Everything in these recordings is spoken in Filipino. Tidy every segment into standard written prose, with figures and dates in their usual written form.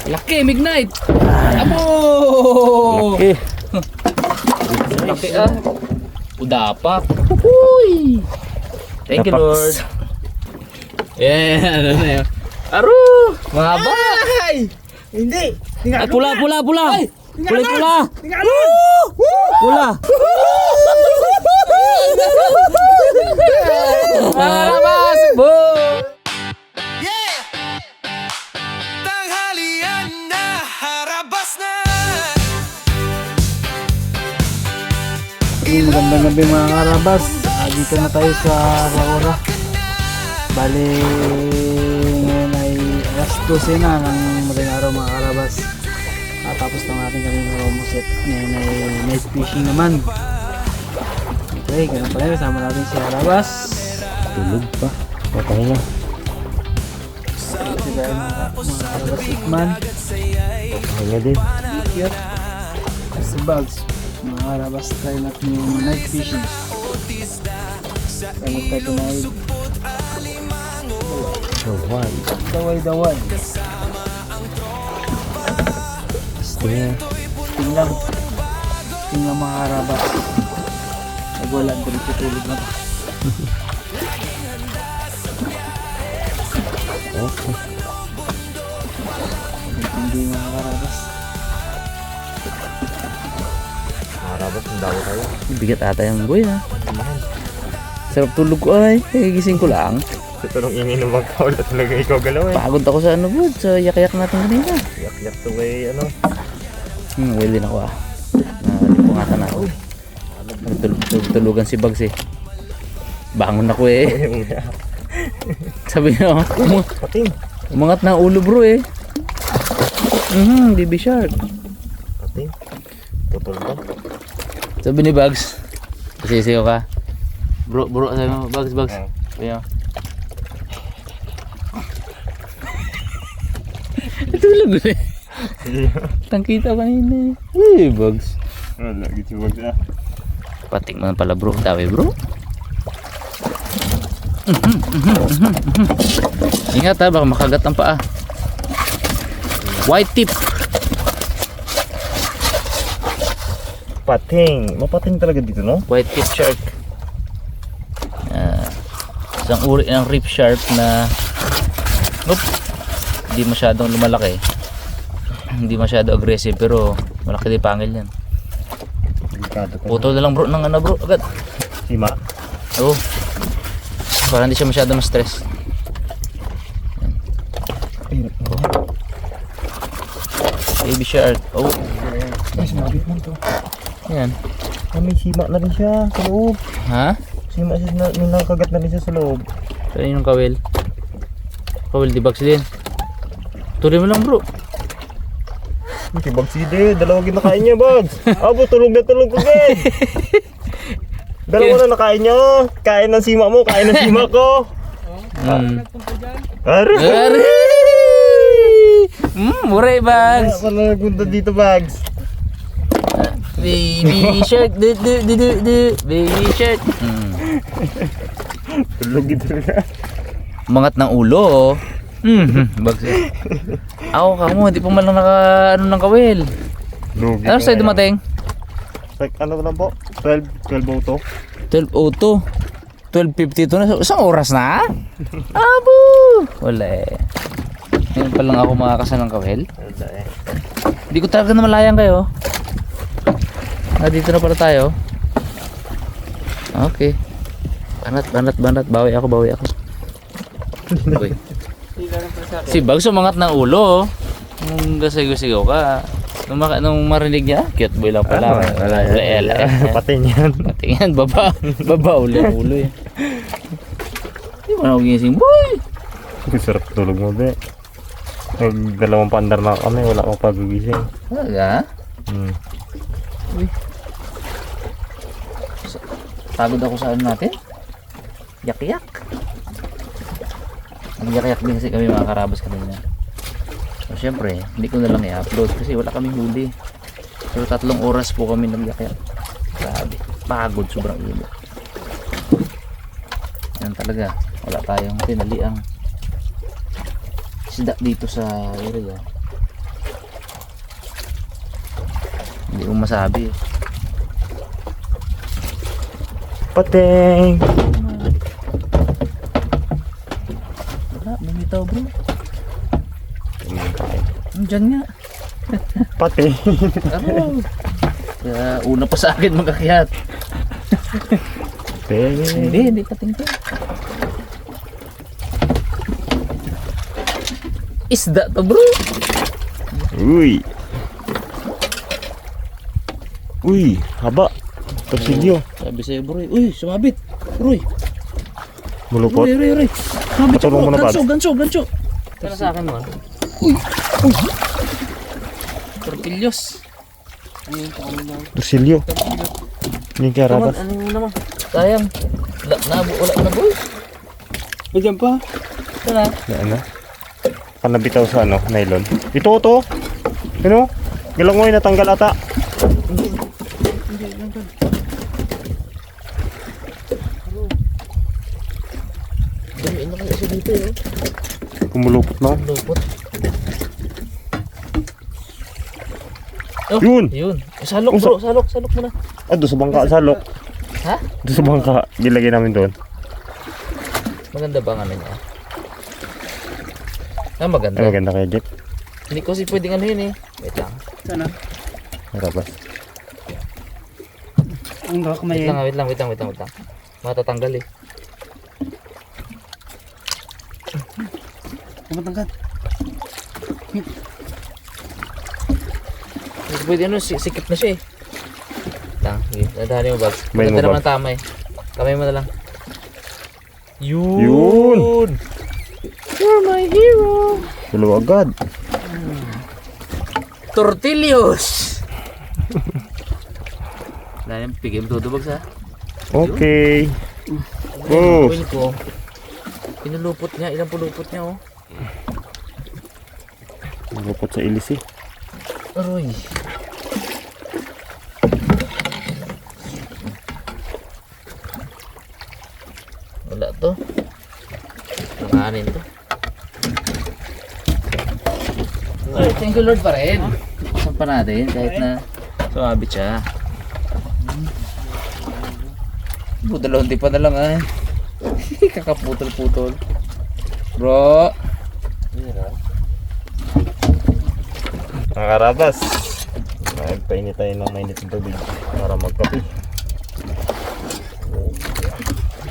Laki, midnight. Abo! Laki. Laki ah. Udapak. Uy! Thank you, Dapak. Lord. Yeah, ano na yun? Aro! Mahaba! Ay! Hindi! Ay, pula. Pula. Pula. Malabas! Boom! Tanghalian na, harabas na. Magandang gabi mga karabas. Dito na tayo sa Laura. Bali, ngayon ay alas 12 na ng madaling araw mga karabas. Tapos na natin kami ng romoset. Ngayon ay night fishing naman. Okay, ganun pala. Kasama natin si Karabas. Tulog pa. Patay na. Si Brian, mga Karabas Ikman. Patay na din. Cute. Si Bugs. Mga Karabas tayo natin yung night fishing. Kaya tayo na ay Dawal. daway-daway. Sting. Tingnan. Tingnan mga Karabas. Pag wala, diretso tulog na pa. Okay. Hindi mga Karabas. Harabas, ang dawa tayo. Bigat ata yung boy ha. Sarap tulog ko ay. Gising ko lang. Ito nung ininom ang kaul at talaga ikaw galaw eh. Pagod ako sa ano bud. Sa yak-yak natin kanina. Yak-yak to way ano. Well din ako ah. Nakalipungan na ako. Tulugan si Bugs eh. Bangon ako eh. Sabi niya, Pating. umangat na ang ulo bro eh. Baby shark. Pating. Putol ba? Sabi ni Bugs, sisiyo ka. Bro, sabi mo, Bugs. Sabi mo. Tulog ulit. Tangkita kanina eh. Bugs. Wala, gitu wag na. Pating man pala bro, dawi bro. Ingat ha, baka makagat ang paa. White tip. Pating. Mapating talaga dito no? White tip shark. Isang uri ng reef shark na hindi masyadong lumalaki. Hindi masyado aggressive pero malaki din pangil yan. Delikado ka. Putol na lang bro ng ano bro agad. Sima. Oo. Para hindi siya masyado ma-stress. Baby shark. Oh. Ay, sumabit man to. Yan. Ah, may sima na rin siya sa loob. Ha? Sima siya na, may nakagat na rin siya sa loob. Saan yung kawil? Kawil di Bugs din. Tuloy mo lang bro. Si Bugs hindi. Dalawa kinakain niya, Bugs. Abo, tulog na tulog ko, Ben. Dalawa na nakain niya. Kain ng sima mo, kain ng sima ko. Are. Ari! Muray Kaya Bugs. pala nagpunta dito, Bugs. Baby shark. Baby shark. Tulog ito na. Umangat ng ulo oh. Bugs eh. Ako kamo, hindi pa man lang naka ano ng kawil. Lugi Ano sa'yo dumating? Like, ano lang po? 12 auto. 12:02. 12:52 na. Isang oras na? Abo! Wala eh. Ngayon pa lang ako makakasa ng kawil. Wala eh. Hindi ko talaga na malayan kayo. Dito na pala tayo. Okay. Banat. Bawi ako. Uy. Si Bugs umangat ng ulo. Nung gasigaw ka. Nung marinig niya, cute boy lang pala. Wala. Pating yan. Patingin, baba uli ang ulo eh. Hindi mo na ako ginising, boy! Sarap tulog mo, be. Dalawang pandar na kami, wala akong pagugising. Talaga? Uy. Pagod ako sa ano natin? Yak-yak. Nag-yak-yak din kasi kami mga karabas kanina. So syempre, hindi ko na lang i-upload kasi wala kaming huli. Pero 3 oras po kami nag-yak-yak. Grabe. Pagod, sobrang init. Yan talaga. Wala tayong tinaliang isda dito sa area. Hindi ko masabi. Pateng! Wala, bumitaw bro. Diyan nga. Pateng! Ano? Kaya una pa sa akin magakyat. Pateng! Hindi pating-ting. Isda to bro. Uy! Uy! Haba! Torsilyo! Sabi sa'yo bro. Uy, sumabit. Bro. Mulupot! Roy. Sumabit siya Patulong mo bro. na, Pads. Ganso. Kaya sa akin mo. Uy. Tortillos. Torsilyo! Yung kaya rabas. Ano naman? Sayang. Wala na boy. Diyan pa. Ito na. Ano? Panabitaw sa ano, nylon. Ito. Ano? Galangoy natanggal ata. Damiin na kayo siya dito eh. Kumulupot na. Lupot. Oh, Yun! Yun. Salok bro. Salok mo na. Ah, doon sa bangka, salok. Ha? Doon sa bangka, gilagay namin doon. Maganda ba ang ano niya? Maganda. Ay, maganda kaya, Jeff. Hindi ko kasi pwedeng ano yun eh. Wait lang. Sana. Rabas. Ang gawak may Wait lang. Matatanggal eh. Matangkat. Hindi pwede ano, sikip na siya eh. Lang, dadali mo bags. May Maganda mo naman tama eh. Kamay mo na lang. Yun! You're my hero! Tulo agad. Tortillos! Dahil pigay mo todo bags ha. Okay. Oh. Oh. Ko. Pinulupot niya. Ilang pulupot niya oh. Lupot sa ilis eh. Aroy. Wala to. Panganin to. Ay, thank you Lord pa rin. Saan pa natin kahit na sumabit siya. Budalon di pa na lang ay. Kakaputol-putol. Bro. Mga karabas. Nagpainit tayo ng mainit ng tubig para magkape.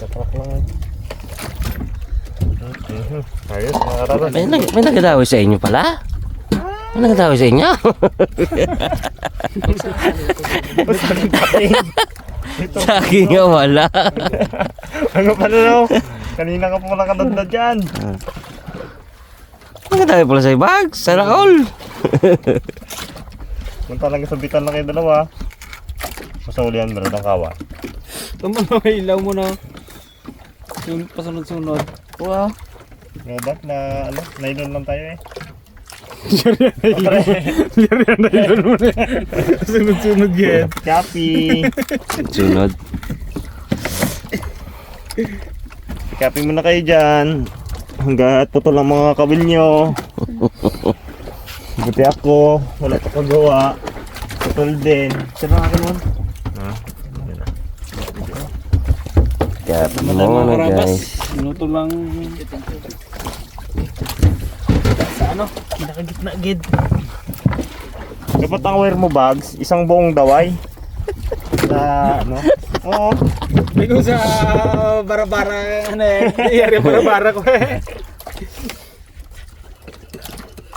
Kaprak lang. Ayos mga karabas. May nagdadawi sa inyo pala? May nagdadawi sa inyo? Sa akin nga wala. Ano pala no? Kanina ka pala kadanda dyan. May nagdadawi pala sa ibag. Sana all. Kung talaga sabitan na kayo dalawa. Masaulian mo ng kawan. Tama na, ilaw mo na. Yung pasunod-sunod. Wow. Robot na ano, nylon lang tayo eh. Sunod-sunod yan. Copy. Sunod. Copy muna kayo dyan. Hanggat putol ang mga kabil nyo. Buti ako, wala pa pagawa. Putol din. Sino nga naman? Kaya Mga mo na karabas. guys. Minuto lang. Sa ano? Pinakagitna gid. Dapat ang wear mo bags, isang buong daway. Sa ano? Oo. May ko sa bara-bara ano eh. Iyari bara-bara ko eh.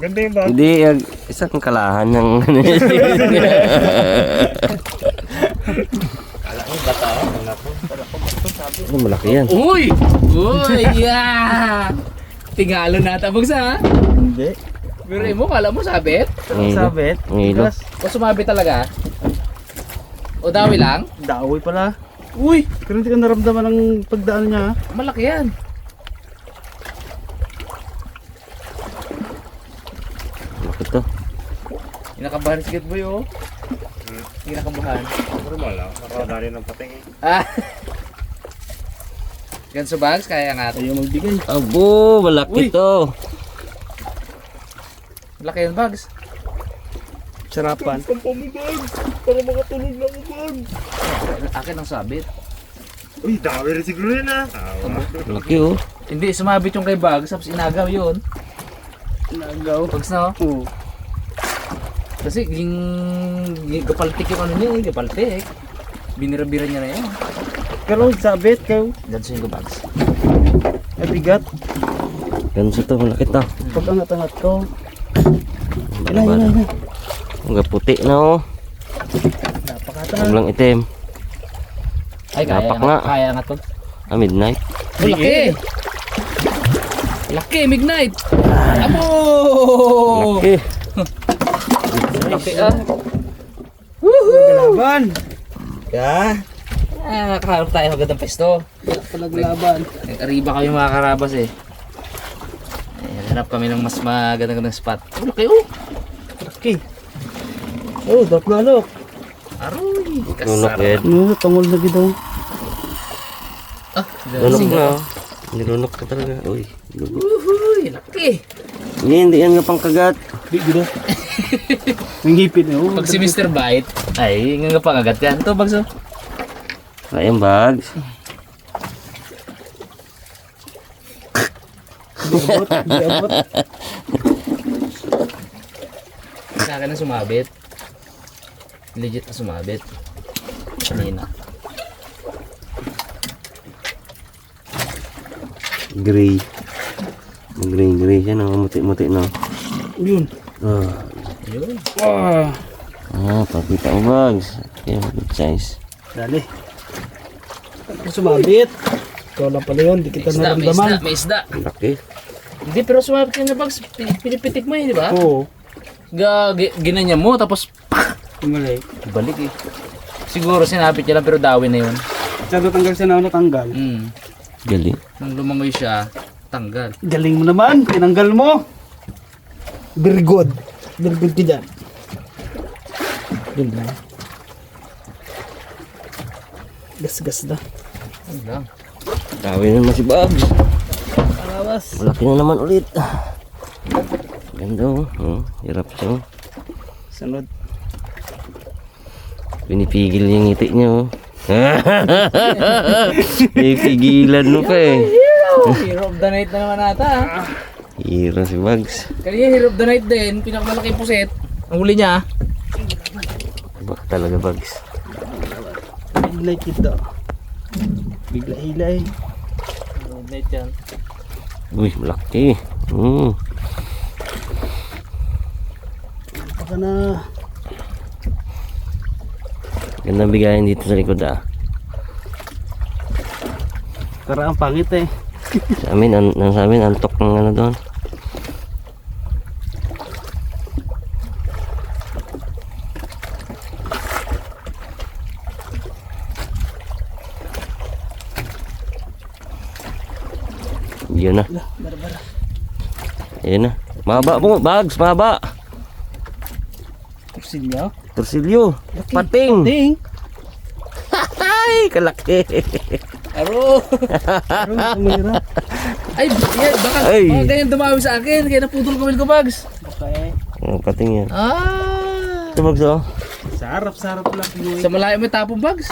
Ganda yung bag. Hindi, isang kalahan ng ano, malaki yan. Uy! Yeah! Tingalo na tabog sa. Hindi. Pero mo, kala mo sabit? Sabit. Ngilo. O sumabit talaga? O dawi lang? Daoy pala. Uy! Pero hindi ka naramdaman ng pagdaan niya. Malaki yan. Malaki to. Kinakabahan si Kid Boy oh. Kinakabahan. Normal lang, nakadali ng pating eh. Ah! Ganso bags, kaya nga. Ayaw magbigay. Abo, malaki Uy. to. Malaki yan bags. Sarapan. Para makatulog lang ako, bag. Akin ang sabit. Uy, dami rin siguro yun ah. Laki oh. Hindi, sumabit yung kay Bags, tapos inagaw yun. Nagaw. Bags na, oh. Oo. Kasi yung gapaltik yung ano niya, yung gapaltik. Binira-bira niya na yan. Pero sabit kayo. Ganso yung Bags. Ay bigat. Ganso to, malaki to. Pag angat-angat ko. Bala-bala. Ang puti na oh. Napakataas. Ang lang itim. Ay, kaya Dapak nga. nga. Kaya nga to. Ah, midnight. Oh, laki! Laki, midnight! Amo! Laki. Laki ah. Naglaban. Ya. Ah, nakaharap tayo agad ng pesto. Palaglaban. Nag-ariba kami mga karabas eh. Hanap kami ng mas magandang spot. Oh, laki oh! Okay. Oh, daplalo. Aroy! Nunok Kasarap. Ed. Ano, tungol na gito. Ah, Nunok single. na. Nilunok ka talaga. Uy. Lugo. Uhuy, laki! Hindi yan nga pang kagat. Di gito. May ngipin eh. Oh. Pag si Mr. Bite, ay, nga pangagat yan. Ito, Bags oh. Ayun, bags. Di abot. Di abot. Sa akin na sumabit. Legit na sumabit. Kanina. Gray. Gray siya no. Muti-muti no. Yun. Ah. Yun. Ah. Ah, papita mo bags. Okay, good size. Dali. Sumabit. Ikaw lang pala yun. Di kita May naramdaman. isda. Laki. Hindi, pero sumabit ka na, Bags. Pinipitik mo yun, di ba? Oo. Ginanya mo, tapos Tumalay. balik eh. Siguro sinabit niya lang, pero dawin na yun. Sa natanggal siya na natanggal. Galing. Nung lumangoy siya, tanggal. Galing mo naman. Tinanggal mo. Very good. Very good ka dyan. Yun lang. Gas-gas na. Ano lang. Grabe naman si bags. Alawas. Malaki na naman ulit. Ganda oh. Hirap siya oh. Sunod. Pinipigil yung ngiti niya oh. Pipigilan mo pa eh. Hero of the night na naman ata. Hira si bags. Kanina hero of the night din, pinakamalaking puset. Ang huli niya. Baka talaga bags. Hilay kita. Bigla hilay. Night yan. Uy, malaki. Baka na. Gandang bigayan dito sa likod ah. Para ang pangit eh. Sa amin, sa amin, antok ng ano doon. Yun na. Ayun na. Mahaba mo, bags, mahaba. Kursilyo. Torsilyo. Pating. Ding. Ay, kalaki. Aro! Pero tumira. Ay, yan, baka ganyan dumawi sa akin, kaya naputol ko ko, Bags. Baka eh. Oh, pating yan. Ah! Ito bags oh. Sarap lang pinuwi. Sa malayo may tapong, Bags.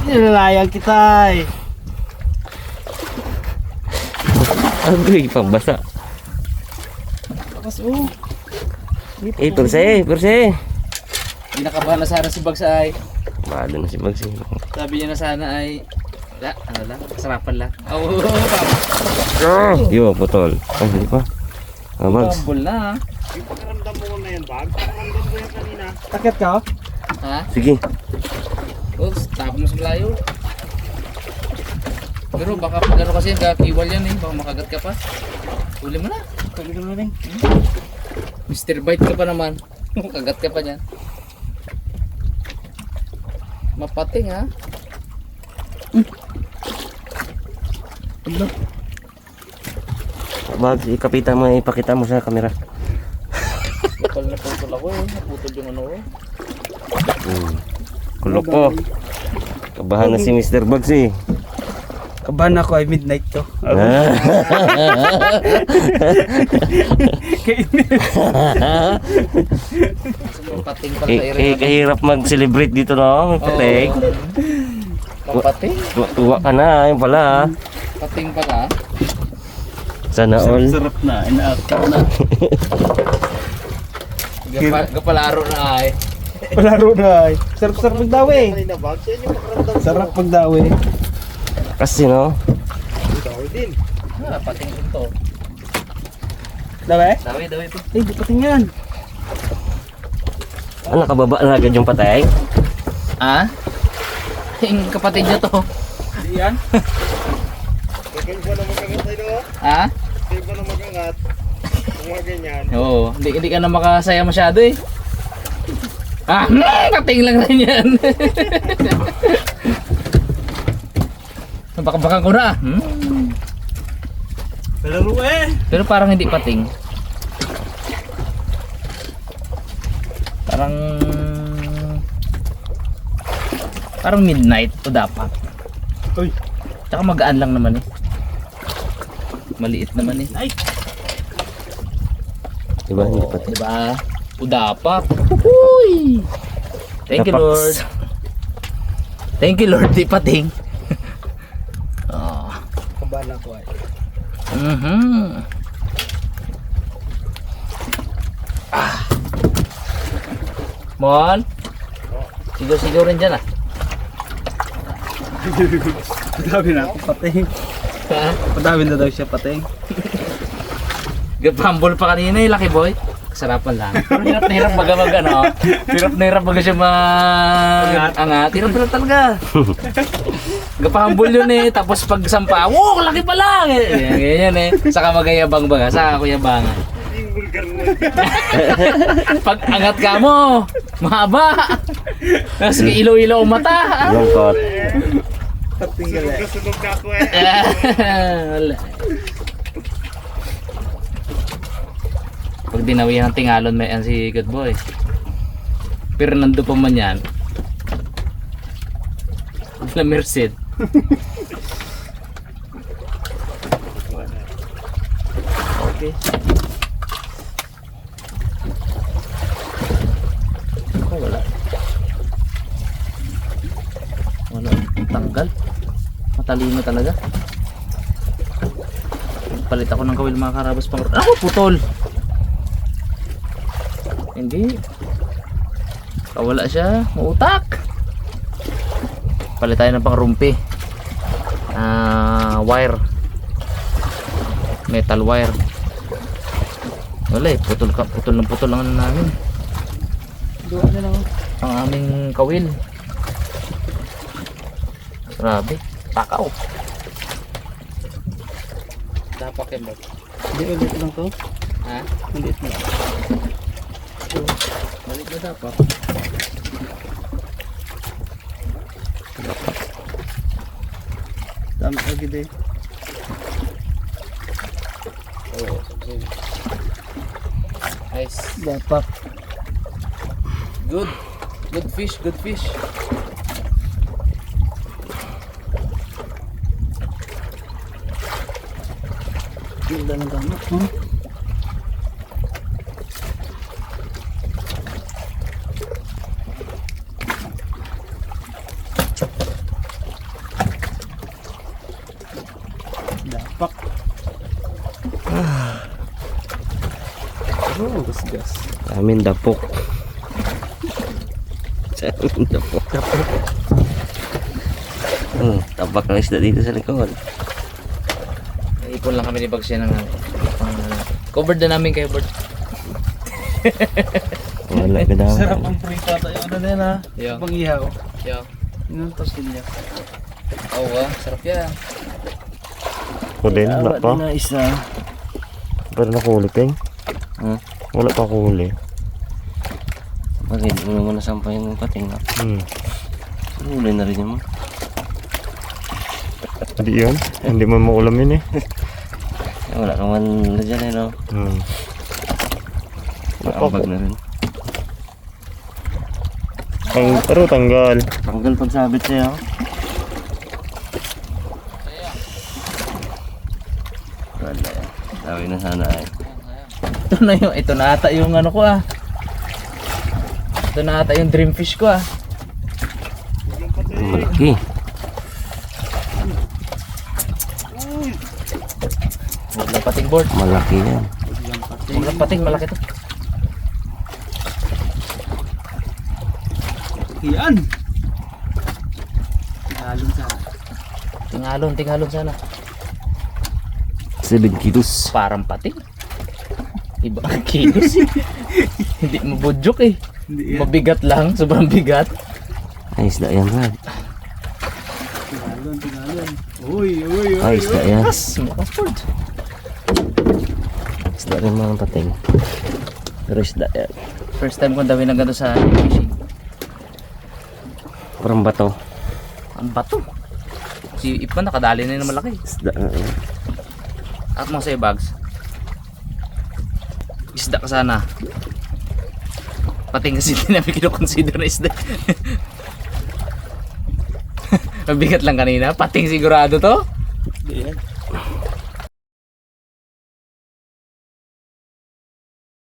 Nilalayang kita eh. Agay, pambasa. Tapos oh. Eh, perse. Hindi nakabahan na sana si Bags ay. Bado na si bags eh. Sabi niya na sana ay, ano lang, sarapan lang. Oo, Yo, putol. Ay, hindi pa. Ah, bags. Bumble na ha. Yung pagkaramdam mo na yan, bag. Pagkaramdam ko yan kanina. Takit ka oh. Ha? Sige. Oo, tapos mo sa malayo. Pero baka pag ano kasi, kakiwal yan eh, baka makagat ka pa. Huli mo na. Pwede ka na rin. Mr. Bite ka pa naman. Kagat ka pa niyan. Mapating ha. Bags, ikapita mo, ipakita mo sa camera. Kapal na putol ako eh. Naputol yung ano ko. Kulok po. Kabahan na si Mr. Bags eh. Kabahan ako ay midnight to. Pating pala sa area. Kahirap mag-celebrate dito, no? Pating. Pating? Tuwa ka na, yun pala. Pating pala. Sana all. Sarap na, ina-actor na. Gapalaro na ay. Palaro na ay. Sarap pagdawi. Sarap pagdawi. Kasi, no? Pating ito. Dawi? Dawi po. Eh, di patingan. Ano, nakababa na agad yung patay? Ah? Yung kapatid niya to. Di yan? Kaya ba na magangat tayo? Ah? Kaya ba na magangat? Kung mga ganyan. Oo, hindi ka na makasaya masyado eh. Ah, pating lang rin yan. Baka ko na. Palaro eh. Pero parang hindi pating. Parang midnight o dapat. Uy. Tsaka magaan lang naman eh. Maliit naman eh. Ay. Diba? Hindi pa. Diba? O dapat. Uy! Thank you, Dapat. Lord. Thank you, Lord. Di pating. Oh. Kabahan ako ay. Mon? Sigaw-sigaw rin dyan ah. Padawi na ako pating. Ha? Padawi na daw siya pating. Gapambol pa kanina eh, Lucky Boy. Sarapan lang. Pero hirap na hirap baga ano. Hirap na hirap baga siya angat. Hirap na talaga. Gapambol yun eh. Tapos pag sampa, wow, laki pa lang eh. Ganyan eh. Saka magayabang baga. Saka ako yabangan. Pag angat ka mo, mahaba. Tapos ilaw-ilaw ang mata. Lungkot. Pating gali. Sunog na ako eh. Wala. Pag dinawihan ng tingalon may yan si Good Boy. Pero nando pa man yan. La Merced. Okay. Oh, wala. Wala. Tanggal. Matalino talaga. Palit ako ng kawil mga karabas pang... Ako, putol! Hindi. Kawala siya. Utak! Palit tayo ng pangrumpi. Wire. Metal wire. Wala eh. Putol lang ano namin. Doon na lang. Ang aming kawil. Grabe. Takaw. Dapat yan ba? Hindi ulit lang to. Ha? Ulit lang. Balik na dapat. Dami agad eh. Nice. Dapat. Good. Good fish. Good fish. Ganda ng gamot. Dapak. Oh, gas. Amin dapok. Sa amin dapok. Tapak ng isda dito sa likod. Ipon lang kami ni Bagsya ng covered na namin kayo, Bird. Wala ka daw. Sarap ang prita tayo. Ano na yan ha? Yeah. Pang ihaw. Yo. Inuntos din niya. Oh, sarap yan. Ako din, wala pa. na isa. Pero nakahuli, Peng. Wala pa huli. Bakit? Ano mo nasampahin yung pating na? Huli na rin yun mo. Hindi yun. Hindi mo maulam yun eh. Wala ka man na dyan eh, no? Naambag na rin. Pero tanggal. Tanggal pagsabit siya, oh. Sabi na sana ay. Ito na ata yung ano ko ah. Ito na ata yung dream fish ko ah. Malaki. Wala pating board. Malaki yan. Wala pating, malaki to. Yan. Tingalon sa. Tingalon sana. 7 kilos. Parang pating. Iba ang kilos. Hindi mabudyok eh. Hindi yan. Mabigat lang, sobrang bigat. Ay, isda yan, Brad. Tingalon. Uy. Ay, isda yan. Mas, malakas board. Isda rin mga pating. Pero isda yan. First time kong dawin ng ganito sa fishing. Parang bato. Ang bato. Si Ipan nakadali na yung malaki. Isda nga yan. At mga sa'yo bags. Isda ka sana. Pating kasi hindi namin kinoconsider na isda. Mabigat lang kanina. Pating sigurado to.